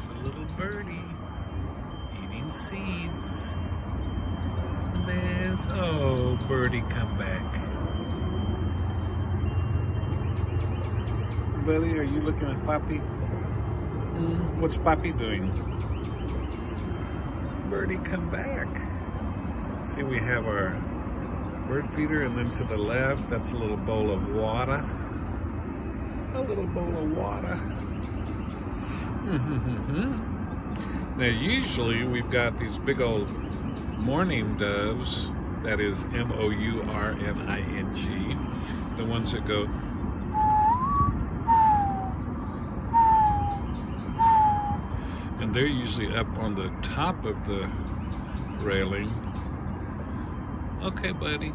There's a little birdie eating seeds. There's, oh, birdie, come back. Buddy, are you looking at Poppy? What's Poppy doing? Birdie, come back. See, we have our bird feeder, and then to the left, that's a little bowl of water. A little bowl of water. Now, usually we've got these big old mourning doves, that is M-O-U-R-N-I-N-G, the ones that go, and they're usually up on the top of the railing. Okay, buddy.